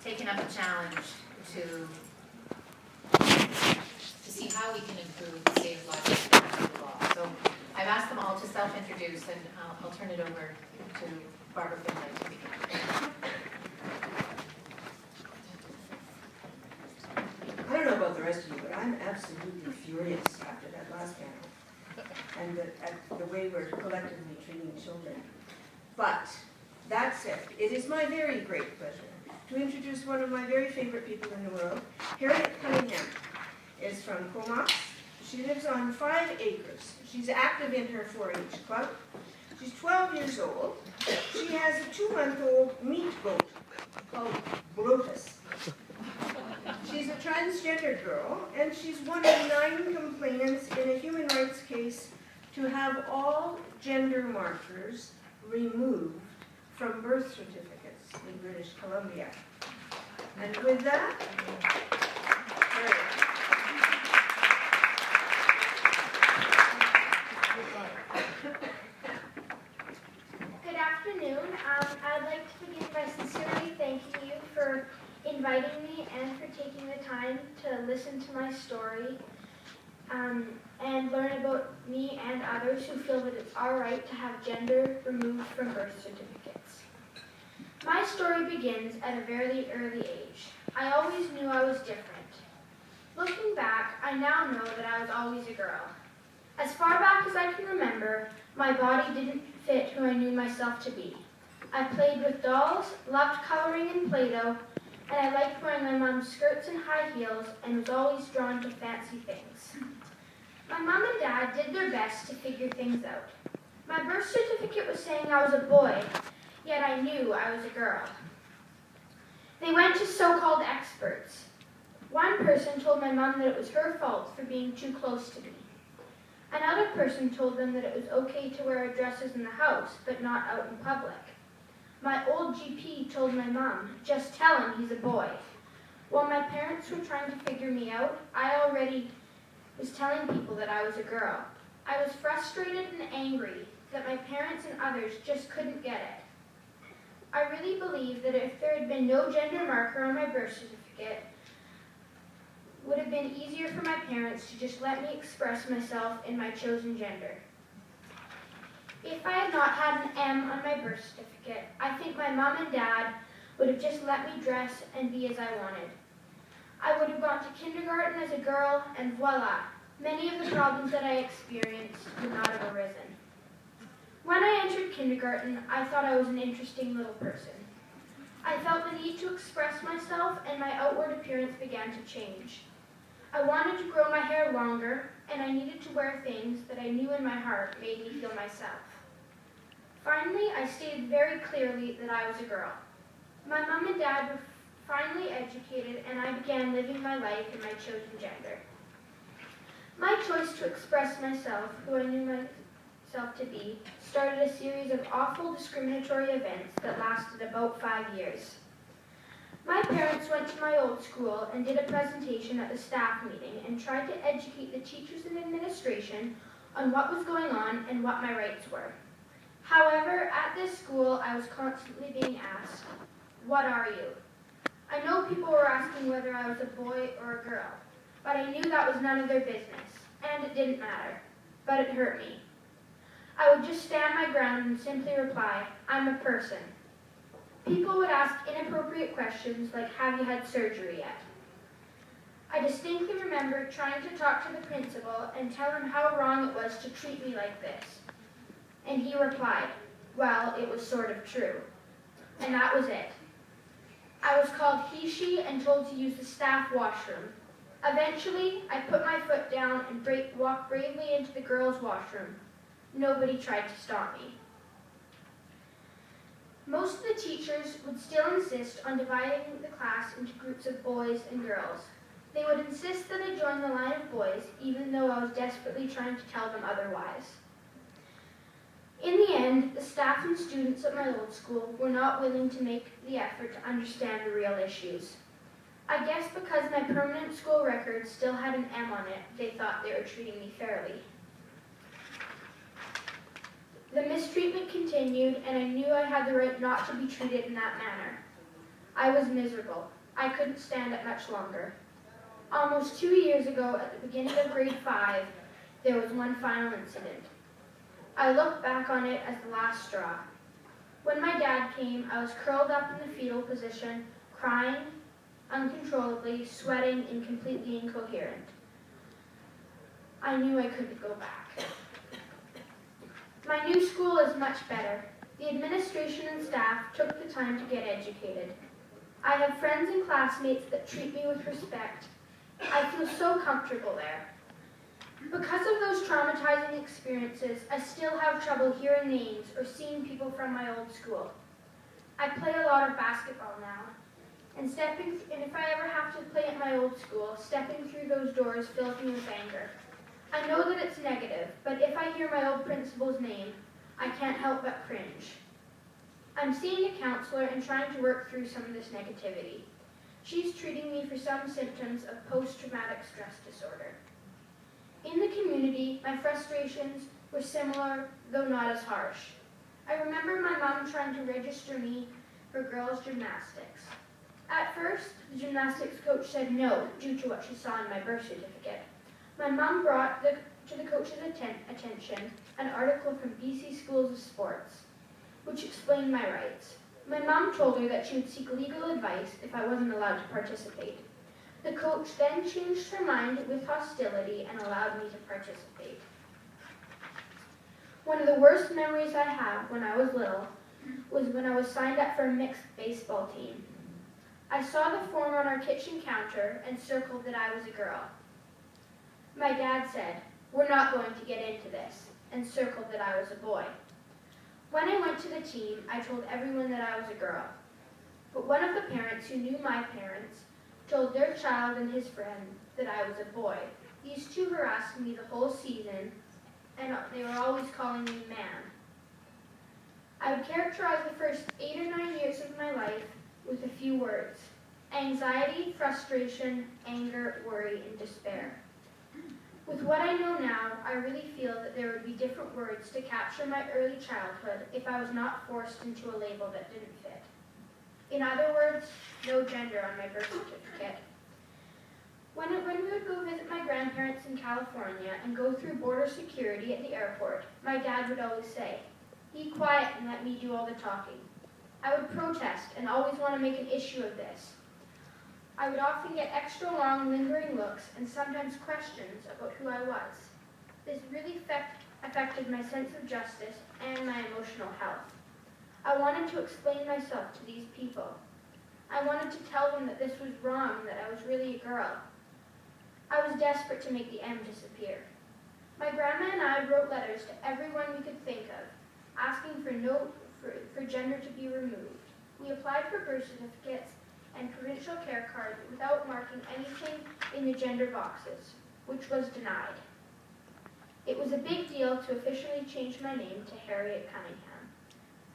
taken up a challenge to see how we can improve the state of lives of the law. So I've asked them all to self-introduce, and I'll turn it over to Barbara Finlay to begin. I don't know about the rest of you, but I'm absolutely furious after that last panel and at the way we're collectively treating children. But that said, it is my very great pleasure to introduce one of my very favorite people in the world. Harriette is from Comox. She lives on 5 acres. She's active in her 4-H club. She's 12 years old. She has a 2-month-old meat goat called Brutus. She's a transgender girl, and she's one of 9 complainants in a human rights case to have all gender markers removed from birth certificates in British Columbia. And with that, Good afternoon. I'd like to begin by sincerely thanking you for inviting me and for taking the time to listen to my story and learn about me and others who feel that it's all right to have gender removed from birth certificates. My story begins at a very early age. I always knew I was different. Looking back, I now know that I was always a girl. As far back as I can remember, my body didn't fit who I knew myself to be. I played with dolls, loved coloring in Play-Doh, and I liked wearing my mom's skirts and high heels and was always drawn to fancy things. My mom and dad did their best to figure things out. My birth certificate was saying I was a boy, yet I knew I was a girl. They went to so-called experts. One person told my mom that it was her fault for being too close to me. Another person told them that it was okay to wear dresses in the house, but not out in public. My old GP told my mom, just tell him he's a boy. While my parents were trying to figure me out, I already was telling people that I was a girl. I was frustrated and angry that my parents and others just couldn't get it. I really believe that if there had been no gender marker on my birth certificate, it would have been easier for my parents to just let me express myself in my chosen gender. If I had not had an M on my birth certificate, I think my mom and dad would have just let me dress and be as I wanted. I would have gone to kindergarten as a girl, and voila, many of the problems that I experienced would not have arisen. When I entered kindergarten, I thought I was an interesting little person. I felt the need to express myself, and my outward appearance began to change. I wanted to grow my hair longer, and I needed to wear things that I knew in my heart made me feel myself. Finally, I stated very clearly that I was a girl. My mom and dad were finally educated, and I began living my life in my chosen gender. My choice to express myself, who I knew myself to be, started a series of awful discriminatory events that lasted about 5 years. My parents went to my old school and did a presentation at the staff meeting and tried to educate the teachers and administration on what was going on and what my rights were. However, at this school, I was constantly being asked, "What are you?" I know people were asking whether I was a boy or a girl, but I knew that was none of their business, and it didn't matter, but it hurt me. I would just stand my ground and simply reply, "I'm a person." People would ask inappropriate questions like, "Have you had surgery yet?" I distinctly remember trying to talk to the principal and tell him how wrong it was to treat me like this. And he replied, "Well, it was sort of true." And that was it. I was called he, she, and told to use the staff washroom. Eventually, I put my foot down and walked bravely into the girls' washroom. Nobody tried to stop me. Most of the teachers would still insist on dividing the class into groups of boys and girls. They would insist that I join the line of boys, even though I was desperately trying to tell them otherwise. In the end, the staff and students at my old school were not willing to make the effort to understand the real issues. I guess because my permanent school record still had an M on it, they thought they were treating me fairly. The mistreatment continued, and I knew I had the right not to be treated in that manner. I was miserable. I couldn't stand it much longer. Almost 2 years ago, at the beginning of grade 5, there was one final incident. I look back on it as the last straw. When my dad came, I was curled up in the fetal position, crying uncontrollably, sweating, and completely incoherent. I knew I couldn't go back. My new school is much better. The administration and staff took the time to get educated. I have friends and classmates that treat me with respect. I feel so comfortable there. Because of those traumatizing experiences, I still have trouble hearing names or seeing people from my old school. I play a lot of basketball now, and if I ever have to play at my old school, stepping through those doors fills me with anger. I know that it's negative, but if I hear my old principal's name, I can't help but cringe. I'm seeing a counselor and trying to work through some of this negativity. She's treating me for some symptoms of post-traumatic stress disorder. In the community, my frustrations were similar, though not as harsh. I remember my mom trying to register me for girls' gymnastics. At first, the gymnastics coach said no, due to what she saw in my birth certificate. My mom brought to the coach's attention an article from BC Schools of Sports, which explained my rights. My mom told her that she would seek legal advice if I wasn't allowed to participate. The coach then changed her mind with hostility and allowed me to participate. One of the worst memories I have when I was little was when I was signed up for a mixed baseball team. I saw the form on our kitchen counter and circled that I was a girl. My dad said, "We're not going to get into this," and circled that I was a boy. When I went to the team, I told everyone that I was a girl. But one of the parents who knew my parents told their child and his friend that I was a boy. These two harassed me the whole season, and they were always calling me man. I would characterize the first 8 or 9 years of my life with a few words: anxiety, frustration, anger, worry, and despair. With what I know now, I really feel that there would be different words to capture my early childhood if I was not forced into a label that didn't fit. In other words, no gender on my birth certificate. When we would go visit my grandparents in California and go through border security at the airport, my dad would always say, "Be quiet and let me do all the talking." I would protest and always want to make an issue of this. I would often get extra long, lingering looks and sometimes questions about who I was. This really affected my sense of justice and my emotional health. I wanted to explain myself to these people. I wanted to tell them that this was wrong and that I was really a girl. I was desperate to make the M disappear. My grandma and I wrote letters to everyone we could think of, asking for gender to be removed. We applied for birth certificates and provincial care cards without marking anything in the gender boxes, which was denied. It was a big deal to officially change my name to Harriette Cunningham.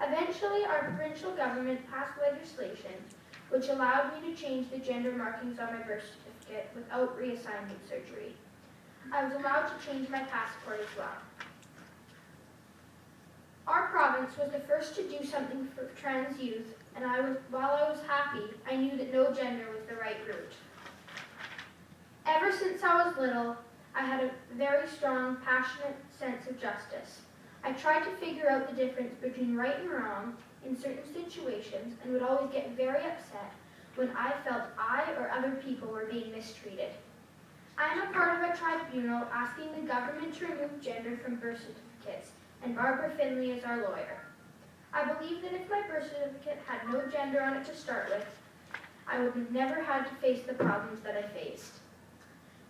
Eventually, our provincial government passed legislation which allowed me to change the gender markings on my birth certificate without reassignment surgery. I was allowed to change my passport as well. Our province was the first to do something for trans youth, and while I was happy, I knew that no gender was the right route. Ever since I was little, I had a very strong, passionate sense of justice. I tried to figure out the difference between right and wrong in certain situations and would always get very upset when I felt I or other people were being mistreated. I am a part of a tribunal asking the government to remove gender from birth certificates, and Barbara Finley is our lawyer. I believe that if my birth certificate had no gender on it to start with, I would have never had to face the problems that I faced.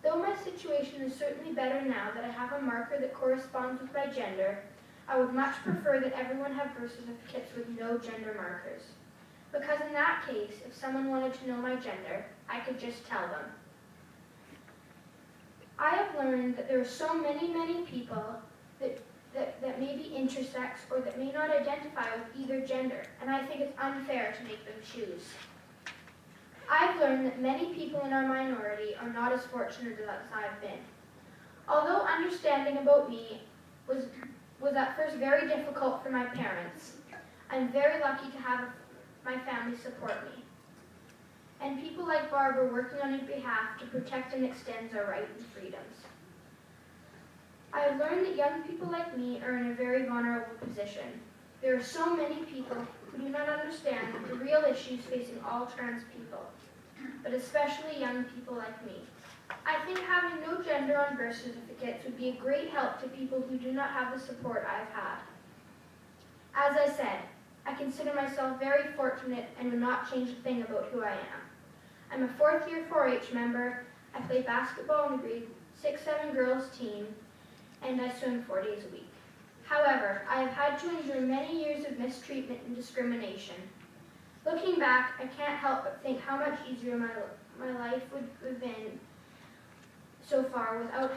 Though my situation is certainly better now that I have a marker that corresponds with my gender, I would much prefer that everyone have birth certificates with no gender markers. Because in that case, if someone wanted to know my gender, I could just tell them. I have learned that there are so many people that may be intersex or that may not identify with either gender, and I think it's unfair to make them choose. I've learned that many people in our minority are not as fortunate as I've been. Although understanding about me was at first very difficult for my parents, I'm very lucky to have my family support me. and people like Barb are working on your behalf to protect and extend our rights and freedoms. I have learned that young people like me are in a very vulnerable position. There are so many people who do not understand the real issues facing all trans people, but especially young people like me. I think having no gender on birth certificates would be a great help to people who do not have the support I've had. As I said, I consider myself very fortunate and would not change a thing about who I am. I'm a 4th year 4-H member. I play basketball on the grade 6-7 girls team, and I swim 4 days a week. However, I have had to endure many years of mistreatment and discrimination. Looking back, I can't help but think how much easier my life would have been so far without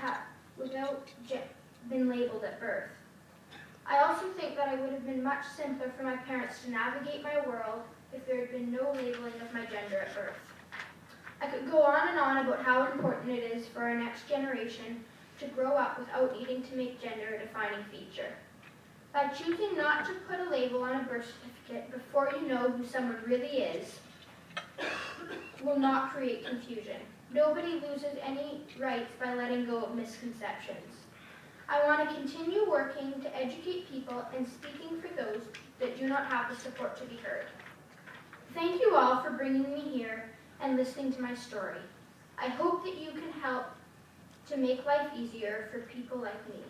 been labeled at birth. I also think that it would have been much simpler for my parents to navigate my world if there had been no labeling of my gender at birth. I could go on and on about how important it is for our next generation to grow up without needing to make gender a defining feature. By choosing not to put a label on a birth certificate before you know who someone really is will not create confusion. Nobody loses any rights by letting go of misconceptions. I want to continue working to educate people and speaking for those that do not have the support to be heard. Thank you all for bringing me here and listening to my story. I hope that you can help to make life easier for people like me.